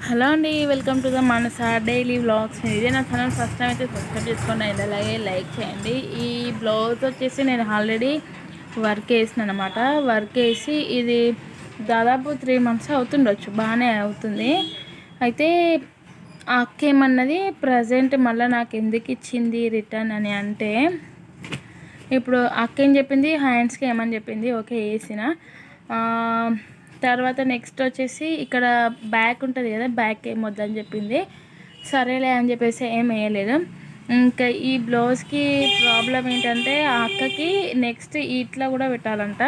Hello అండి, welcome to the మనస daily vlogs. ఇదే నా ఛానల్ ఫస్ట్ టైం అయితే సబ్స్క్రైబ్ చేసుకోండి అండ్ అలాగే లైక్ చేయండి. ఈ బ్లౌజ్ వచ్చేసి నేను ఆల్రెడీ వర్క్ వేసిన అనమాట. వర్క్ వేసి ఇది దాదాపు 3 months అవుతుండొచ్చు, బాగానే అవుతుంది. అయితే ఆ అక్క ఏమన్నది, ప్రజెంట్ మళ్ళీ నాకు ఎందుకు ఇచ్చింది రిటర్న్ అని అంటే, ఇప్పుడు అక్క ఏం చెప్పింది, హ్యాండ్స్కి ఏమని చెప్పింది. ఓకే వేసిన తర్వాత నెక్స్ట్ వచ్చేసి ఇక్కడ బ్యాక్ ఉంటుంది కదా, బ్యాక్ ఏం వద్దని చెప్పింది. సరేలే అని చెప్పేసి ఏం వేయలేదు. ఇంకా ఈ బ్లౌజ్కి ప్రాబ్లం ఏంటంటే, ఆ అక్కకి నెక్స్ట్ ఇట్లా కూడా పెట్టాలంట.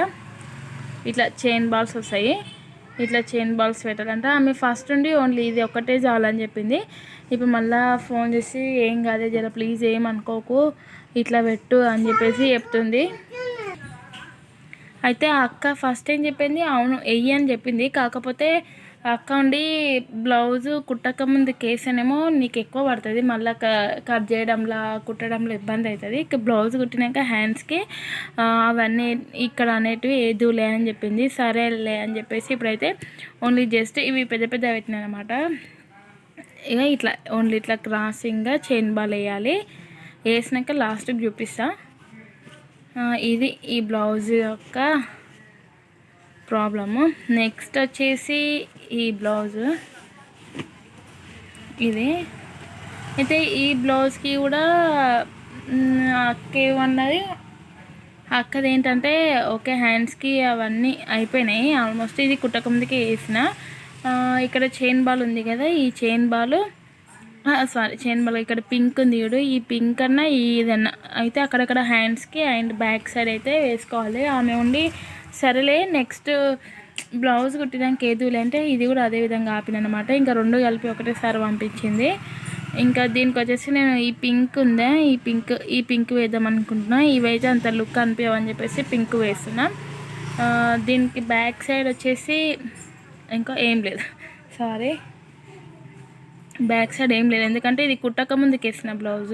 ఇట్లా చైన్ బాల్స్ వస్తాయి, ఇట్లా చైన్ బాల్స్ పెట్టాలంట. ఆమె ఫస్ట్ నుండి ఓన్లీ ఇది ఒక్కటే చాలని చెప్పింది. ఇప్పుడు మళ్ళీ ఫోన్ చేసి ఏం కాదే జర ప్లీజ్ ఏమనుకోకు, ఇట్లా పెట్టు అని చెప్పేసి చెప్తుంది. అయితే ఆ అక్క ఫస్ట్ ఏం చెప్పింది, అవును వెయ్యి అని చెప్పింది. కాకపోతే అక్క ఉండి బ్లౌజు కుట్టక ముందు కేసేనేమో నీకు ఎక్కువ పడుతుంది, మళ్ళీ కట్ చేయడంలో కుట్టడంలో ఇబ్బంది అవుతుంది. ఇక బ్లౌజ్ కుట్టినాక హ్యాండ్స్కి అవన్నీ ఇక్కడ అనేటివి ఏదులే అని చెప్పింది. సరేలే అని చెప్పేసి ఇప్పుడైతే ఓన్లీ జస్ట్ ఇవి పెద్ద పెద్ద పెట్టినాయి అనమాట. ఇక ఇట్లా ఓన్లీ ఇట్లా క్రాసింగ్గా చైన్ బాల్ వేయాలి. వేసినాక లాస్ట్కి చూపిస్తా. ఇది ఈ బ్లౌజ్ యొక్క ప్రాబ్లము. నెక్స్ట్ వచ్చేసి ఈ బ్లౌజు ఇది అయితే ఈ బ్లౌజ్కి కూడా అక్క ఏమన్నది, అక్కది ఏంటంటే ఓకే హ్యాండ్స్కి అవన్నీ అయిపోయినాయి ఆల్మోస్ట్. ఇది కుట్టక ముందుకే వేసిన. ఇక్కడ చైన్ బాల్ ఉంది కదా, ఈ చైన్ బాల్ చైన్ బాల్ ఇక్కడ పింక్ ఉంది చూడు, ఈ పింక్ అన్నా ఇదన్నా అయితే అక్కడక్కడ హ్యాండ్స్కి అండ్ బ్యాక్ సైడ్ అయితే వేసుకోవాలి. ఆమె ఉండి సరేలే నెక్స్ట్ బ్లౌజ్ కుట్టినాక ఏదులే అంటే ఇది కూడా అదే విధంగా ఆపిననమాట. ఇంకా రెండు కలిపి ఒకటేసారి పంపించింది. ఇంకా దీనికి వచ్చేసి నేను ఈ పింక్ ఉందా, ఈ పింక్ వేద్దాం అనుకుంటున్నా. ఇవైతే అంత లుక్ అనిపించవని చెప్పేసి పింక్ వేస్తున్నా. దీనికి బ్యాక్ సైడ్ వచ్చేసి ఇంకా ఏం లేదు, సారీ బ్యాక్ సైడ్ ఏం లేదు. ఎందుకంటే ఇది కుట్టక ముందుకు వేసిన బ్లౌజ్,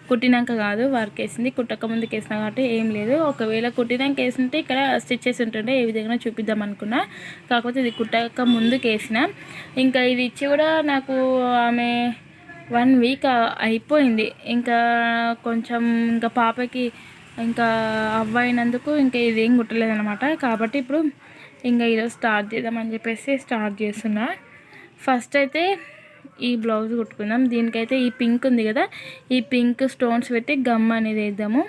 కుట్టినాక కాదు వర్క్ వేసింది. కుట్టక ముందుకు వేసిన కాబట్టి ఏం లేదు. ఒకవేళ కుట్టినాక వేసింటే ఇక్కడ స్టిచ్చెస్ ఉంటుండే, ఏ విధంగా చూపిద్దాం అనుకున్నా. కాకపోతే ఇది కుట్టక ముందుకు వేసిన. ఇంకా ఇది ఇచ్చి కూడా నాకు ఆమె 1 week అయిపోయింది. ఇంకా కొంచెం ఇంకా పాపకి ఇంకా అవ్వయినందుకు ఇంకా ఇది ఏం కుట్టలేదనమాట. కాబట్టి ఇప్పుడు ఇంకా ఈరోజు స్టార్ట్ చేద్దామని చెప్పేసి స్టార్ట్ చేస్తున్నా. ఫస్ట్ అయితే ఈ బ్లౌజ్ కుట్టుకుందాం. దీనికైతే ఈ పింక్ ఉంది కదా, ఈ పింక్ స్టోన్స్ పెట్టి గమ్ అనేది వేద్దాము.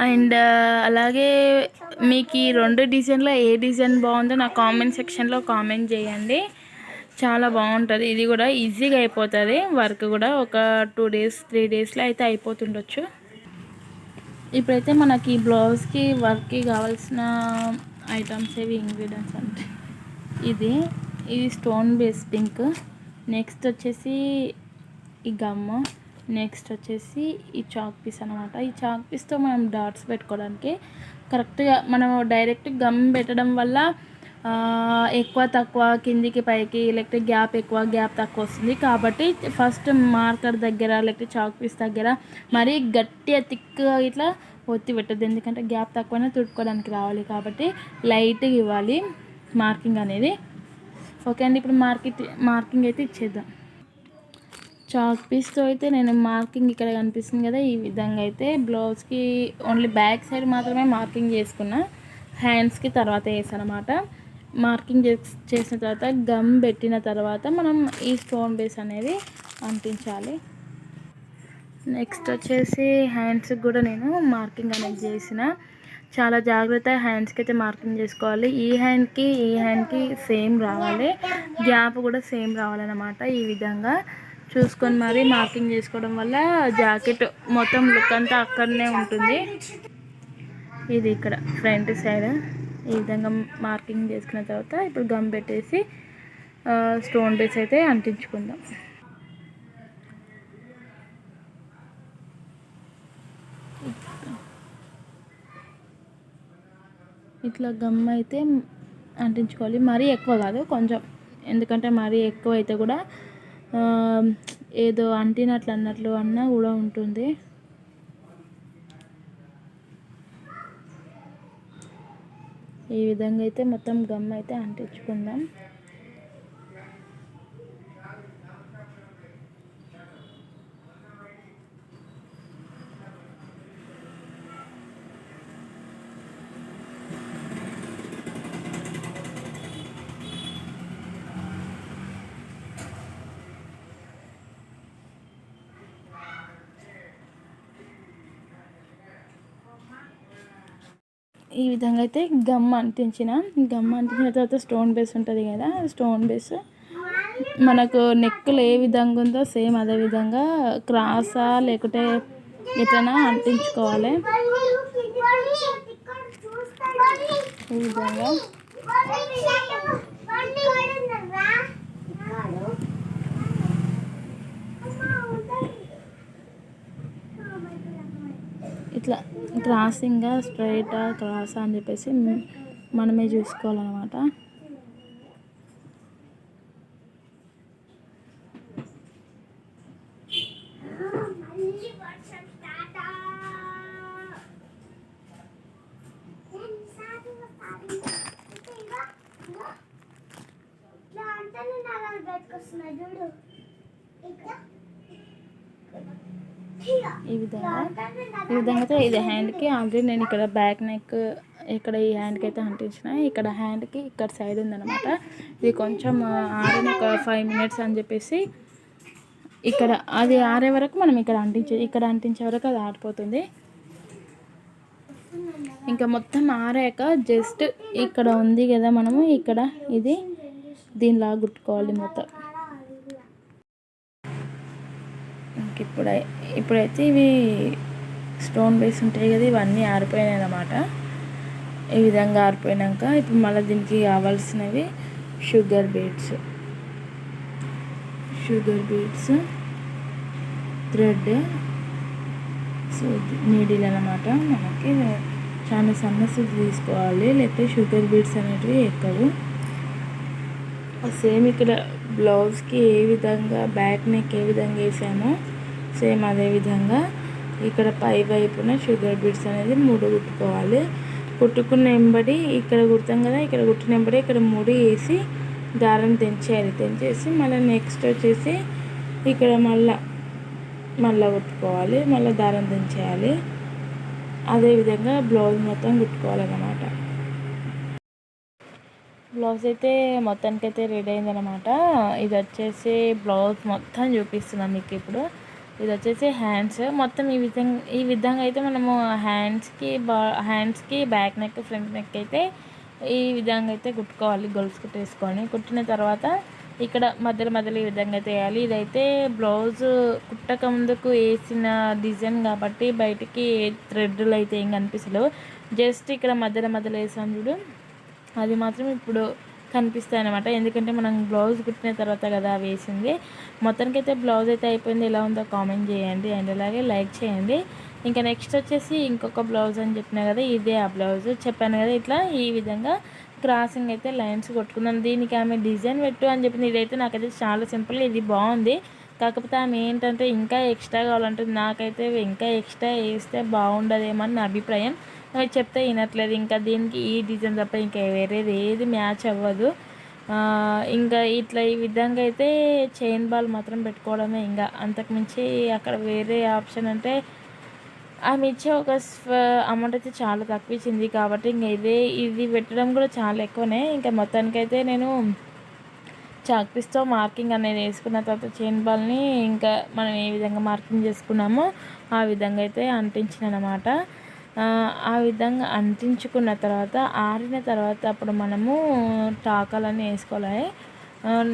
అండ్ అలాగే మీకు ఈ 2 డిజైన్లో ఏ డిజైన్ బాగుందో నా కామెంట్ సెక్షన్లో కామెంట్ చేయండి. చాలా బాగుంటుంది. ఇది కూడా ఈజీగా అయిపోతుంది వర్క్ కూడా. ఒక 2 days 3 daysలో అయితే అయిపోతుండొచ్చు. ఇప్పుడైతే మనకి ఈ బ్లౌజ్కి వర్క్కి కావాల్సిన ఐటమ్స్ ఏవి, ఇంగ్రీడియంట్స్ అంటే ఇది స్టోన్ బేస్ పింక్, నెక్స్ట్ వచ్చేసి ఈ గమ్ము, నెక్స్ట్ వచ్చేసి ఈ చాక్ పీస్ అనమాట. ఈ చాక్ పీస్తో మనం డాట్స్ పెట్టుకోవడానికి కరెక్ట్గా మనం డైరెక్ట్ గమ్ పెట్టడం వల్ల ఎక్కువ తక్కువ కిందికి పైకి లేకపోతే గ్యాప్ ఎక్కువ గ్యాప్ తక్కువ వస్తుంది. కాబట్టి ఫస్ట్ మార్కర్ దగ్గర లేకపోతే చాక్ పీస్ దగ్గర మరీ గట్టిగా థిక్గా ఇట్లా ఒత్తి పెట్టద్దు, ఎందుకంటే గ్యాప్ తక్కువనే తుడుకోవడానికి రావాలి. కాబట్టి లైట్గా ఇవ్వాలి మార్కింగ్ అనేది. ఓకే అండి, ఇప్పుడు మార్కింగ్ అయితే ఇచ్చేద్దాం. చాక్ పీస్తో అయితే నేను మార్కింగ్ ఇక్కడ కనిపిస్తుంది కదా, ఈ విధంగా అయితే బ్లౌజ్కి ఓన్లీ బ్యాక్ సైడ్ మాత్రమే మార్కింగ్ చేసుకున్నా, హ్యాండ్స్కి తర్వాత వేసాను అనమాట. మార్కింగ్ చేసిన తర్వాత గమ్ పెట్టిన తర్వాత మనం ఈ స్టోన్ బేస్ అనేది అంటించాలి. నెక్స్ట్ వచ్చేసి హ్యాండ్స్కి కూడా నేను మార్కింగ్ అనేది చేసిన. చాలా జాగ్రత్తగా హ్యాండ్స్కి అయితే మార్కింగ్ చేసుకోవాలి. ఈ హ్యాండ్కి సేమ్ రావాలి, గ్యాప్ కూడా సేమ్ రావాలన్నమాట. ఈ విధంగా చూసుకొని మరి మార్కింగ్ చేసుకోవడం వల్ల జాకెట్ మొత్తం లుక్ అంతా అక్కడనే ఉంటుంది. ఇది ఇక్కడ ఫ్రంట్ సైడ్ ఈ విధంగా మార్కింగ్ చేసుకున్న తర్వాత ఇప్పుడు గమ్ పెట్టేసి స్టోన్ బేస్ అయితే అంటించుకుందాం. ఇట్లా గమ్ అయితే అంటించుకోవాలి, మరీ ఎక్కువ కాదు కొంచెం, ఎందుకంటే మరీ ఎక్కువ అయితే కూడా ఏదో అంటినట్లు అన్నా కూడా ఉంటుంది. ఈ విధంగా అయితే మొత్తం గమ్ అయితే అంటించుకుందాం. ఈ విధంగా అయితే గమ్ అంటించిన తర్వాత స్టోన్ బేస్ ఉంటుంది కదా, స్టోన్ బేస్ మనకు నెక్కులు ఏ విధంగా ఉందో సేమ్ అదే విధంగా క్రాసా లేకుంటే ఎట్లనా అంటించుకోవాలి. ఈ విధంగా ఇట్లా క్రాసింగ్గా స్ట్రైటా క్రాసా అని చెప్పేసి మనమే చూసుకోవాలన్నమాట. ఈ విధంగా అయితే ఇది హ్యాండ్కి ఆల్రెడీ నేను ఇక్కడ బ్యాక్ నెక్ ఇక్కడ ఈ హ్యాండ్కి అయితే అంటించిన. ఇక్కడ హ్యాండ్కి ఇక్కడ సైడ్ ఉందన్నమాట. ఇది కొంచెం ఆరిన ఒక 5 minutes అని చెప్పేసి ఇక్కడ అది ఆరే వరకు మనం ఇక్కడ అంటించే వరకు అది ఆరిపోతుంది. ఇంకా మొత్తం ఆరాక జస్ట్ ఇక్కడ ఉంది కదా మనము ఇక్కడ ఇది దీనిలా గుట్టుకోవాలి మొత్తం. ఇంక ఇప్పుడైతే ఇవి స్టోన్ బేస్ ఉంటాయి కదా, ఇవన్నీ ఆరిపోయినాయి అన్నమాట. ఈ విధంగా ఆరిపోయాక ఇప్పుడు మళ్ళీ దీనికి కావాల్సినవి షుగర్ బీడ్స్, థ్రెడ్, నీడిల్ అన్నమాట. మనకి చాలా సన్నసుది తీసుకోవాలి, లేకపోతే షుగర్ బీడ్స్ అనేటివి ఎక్కవు. సేమ్ ఇక్కడ బ్లౌజ్కి ఏ విధంగా బ్యాక్ నెక్ ఏ విధంగా వేసామో సేమ్ అదే విధంగా ఇక్కడ పై వైపున షుగర్ బీడ్స్ అనేది 3 కుట్టుకోవాలి. కుట్టుకున్న వెంబడి ఇక్కడ కుడతాం కదా, ఇక్కడ కుట్టిన వెంబడి ఇక్కడ 3 వేసి దారం తెంచేసి మళ్ళీ నెక్స్ట్ వచ్చేసి ఇక్కడ మళ్ళీ కుట్టుకోవాలి, మళ్ళీ దారం తెంచేయాలి. అదేవిధంగా బ్లౌజ్ మొత్తం కుట్టుకోవాలన్నమాట. బ్లౌజ్ అయితే మొత్తానికైతే రెడీ అయిందనమాట. ఇది వచ్చేసి బ్లౌజ్ మొత్తం చూపిస్తున్నాం మీకు ఇప్పుడు. ఇది వచ్చేసి హ్యాండ్స్ మొత్తం ఈ విధంగా అయితే మనము హ్యాండ్స్కి బ్యాక్ నెక్ ఫ్రంట్ నెక్ అయితే ఈ విధంగా అయితే కుట్టుకోవాలి. గొలుసు కుట్టేసుకొని కుట్టిన తర్వాత ఇక్కడ మధ్యలో ఈ విధంగా అయితే వేయాలి. ఇదైతే బ్లౌజ్ కుట్టక ముందుకు వేసిన డిజైన్ కాబట్టి బయటికి థ్రెడ్లు అయితే ఏం కనిపిస్తలేవు. జస్ట్ ఇక్కడ మధ్యలో వేసాం చూడు, అది మాత్రం ఇప్పుడు కనిపిస్తాయి అన్నమాట. ఎందుకంటే మనం బ్లౌజ్ కుట్టిన తర్వాత కదా వేసింది. మొత్తానికి అయితే బ్లౌజ్ అయితే అయిపోయింది. ఎలా ఉందో కామెంట్ చేయండి అండ్ అలాగే లైక్ చేయండి. ఇంకా నెక్స్ట్ వచ్చేసి ఇంకొక బ్లౌజ్ అని చెప్పినా కదా, ఇదే ఆ బ్లౌజ్ చెప్పాను కదా. ఇట్లా ఈ విధంగా క్రాసింగ్ అయితే లైన్స్ కొట్టుకుందాం. దీనికి ఆమె డిజైన్ పెట్టు అని చెప్పింది. ఇదైతే నాకైతే చాలా సింపుల్, ఇది బాగుంది. కాకపోతే ఆమె ఏంటంటే ఇంకా ఎక్స్ట్రా కావాలంటుంది. నాకైతే ఇంకా ఎక్స్ట్రా వేస్తే బాగుండదేమో అని నా అభిప్రాయం. చెప్తే వినట్లేదు. ఇంకా దీనికి ఈ డిజైన్ తప్ప ఇంకా వేరేది ఏది మ్యాచ్ అవ్వదు. ఇంకా ఇట్లా ఈ విధంగా అయితే చైన్ బాల్ మాత్రం పెట్టుకోవడమే. ఇంకా అంతకుమించి అక్కడ వేరే ఆప్షన్ అంటే ఆమె ఇచ్చే ఒక అమౌంట్ అయితే చాలా తక్కువ ఇచ్చింది. కాబట్టి ఇంకా ఇది పెట్టడం కూడా చాలా ఎక్కువనే. ఇంకా మొత్తానికైతే నేను చాక్ పీస్తో మార్కింగ్ అనేది వేసుకున్న తర్వాత చైన్ బాల్ని ఇంకా మనం ఏ విధంగా మార్కింగ్ చేసుకున్నామో ఆ విధంగా అయితే అంటించిన అన్నమాట. ఆ విధంగా అంటించుకున్న తర్వాత ఆరిన తర్వాత అప్పుడు మనము టాకాలన్నీ వేసుకోవాలి.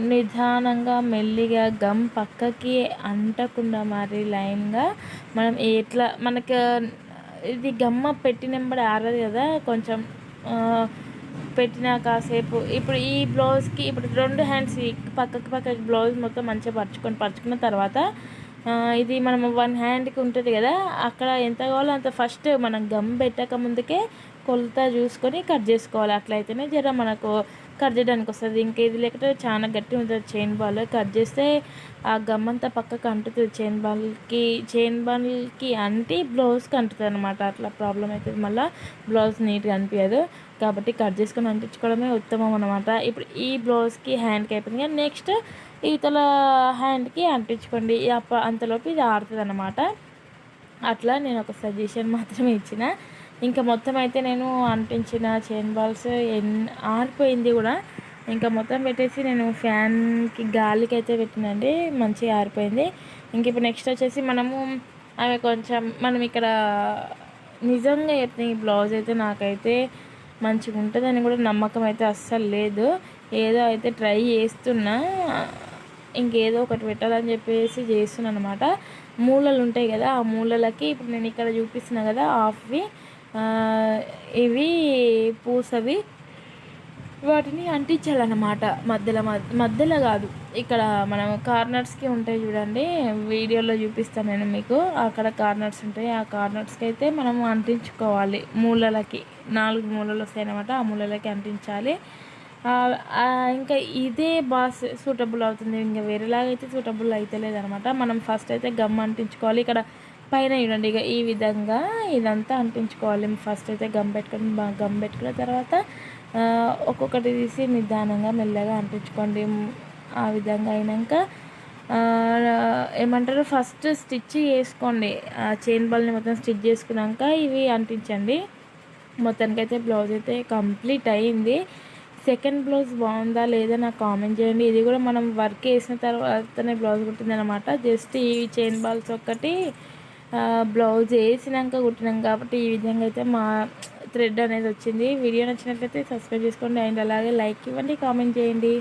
నిదానంగా మెల్లిగా గమ్ పక్కకి అంటకుండా మరి లైన్గా మనం ఎట్లా మనకు ఇది గమ్మ పెట్టినప్పుడు ఆరదు కదా, కొంచెం పెట్టిన కాసేపు ఇప్పుడు ఈ బ్లౌజ్కి ఇప్పుడు 2 హ్యాండ్స్ పక్కకి బ్లౌజ్ మొత్తం మంచిగా పరుచుకున్న తర్వాత ఇది మనం 1 హ్యాండ్కి ఉంటుంది కదా, అక్కడ ఎంత కావాలో అంత ఫస్ట్ మనం గమ్ పెట్టక ముందుకే కొలత చూసుకొని కట్ చేసుకోవాలి. అట్లయితేనే జర మనకు కట్ చేయడానికి వస్తుంది. ఇంకా ఇది లేకపోతే చాలా గట్టి ఉంటుంది చైన్ బాల్. కట్ చేస్తే ఆ గమ్ అంతా పక్కకు అంటుతుంది చైన్ బాల్కి అంటి బ్లౌజ్కి అంటుతుంది అనమాట. అట్లా ప్రాబ్లం అవుతుంది, మళ్ళీ బ్లౌజ్ నీట్గా అనిపించదు. కాబట్టి కట్ చేసుకొని అంటించుకోవడమే ఉత్తమం అనమాట. ఇప్పుడు ఈ బ్లౌజ్కి హ్యాండ్కి అయిపోయింది కానీ నెక్స్ట్ ఇవతల హ్యాండ్కి అంటించుకోండి. అంతలోపు ఇది ఆరుతుంది అన్నమాట. అట్లా నేను ఒక సజెషన్ మాత్రమే ఇచ్చిన. ఇంకా మొత్తం అయితే నేను అంటించిన చైన్ బాల్స్ ఆరిపోయింది కూడా. ఇంకా మొత్తం పెట్టేసి నేను ఫ్యాన్కి గాలికి అయితే పెట్టినండి, మంచిగా ఆరిపోయింది. ఇంక ఇప్పుడు నెక్స్ట్ వచ్చేసి మనం ఇక్కడ నిజంగా చెప్తే ఈ బ్లౌజ్ అయితే నాకైతే మంచిగా ఉంటుందని కూడా నమ్మకం అయితే అస్సలు లేదు. ఏదో అయితే ట్రై చేస్తున్నా, ఇంకేదో ఒకటి పెట్టాలని చెప్పేసి చేస్తున్నాను అనమాట. మూలలు ఉంటాయి కదా, ఆ మూలలకి ఇప్పుడు నేను ఇక్కడ చూపిస్తున్నా కదా హాఫ్వి, ఇవి పూసవి, వాటిని అంటించాలన్నమాట. మధ్యలో కాదు, ఇక్కడ మనం కార్నర్స్కి ఉంటాయి చూడండి, వీడియోలో చూపిస్తాను నేను మీకు. అక్కడ కార్నర్స్ ఉంటాయి, ఆ కార్నర్స్కి అయితే మనం అంటించుకోవాలి. మూలలకి 4 మూలలు వస్తాయి అన్నమాట, ఆ మూలలకి అంటించాలి. ఇంకా ఇదే బాగా సూటబుల్ అవుతుంది, ఇంకా వేరేలాగా అయితే సూటబుల్ అయితే లేదనమాట. మనం ఫస్ట్ అయితే గమ్ అంటించుకోవాలి. ఇక్కడ పైన చూడండి, ఇక ఈ విధంగా ఇదంతా అంటించుకోవాలి. ఫస్ట్ అయితే గమ్ పెట్టుకున్న తర్వాత ఒక్కొక్కటి తీసి నిదానంగా మెల్లగా అంటించుకోండి. ఆ విధంగా అయినాక ఏమంటారు, ఫస్ట్ స్టిచ్ చేసుకోండి. చైన్ బాల్ని మొత్తం స్టిచ్ చేసుకున్నాక ఇవి అంటించండి. మొత్తానికైతే బ్లౌజ్ అయితే కంప్లీట్ అయ్యింది. సెకండ్ బ్లౌజ్ బాగుందా లేదా నాకు కామెంట్ చేయండి. ఇది కూడా మనం వర్క్ వేసిన తర్వాతనే బ్లౌజ్ కుట్టింది అనమాట. జస్ట్ ఈ చైన్ బాల్స్ ఒక్కటి బ్లౌజ్ వేసినాక కుట్టినాం కాబట్టి ఈ విధంగా అయితే మా థ్రెడ్ అనేది వచ్చింది. వీడియో నచ్చినట్లయితే సబ్స్క్రైబ్ చేసుకోండి, అండ్ అలాగే లైక్ ఇవ్వండి, కామెంట్ చేయండి.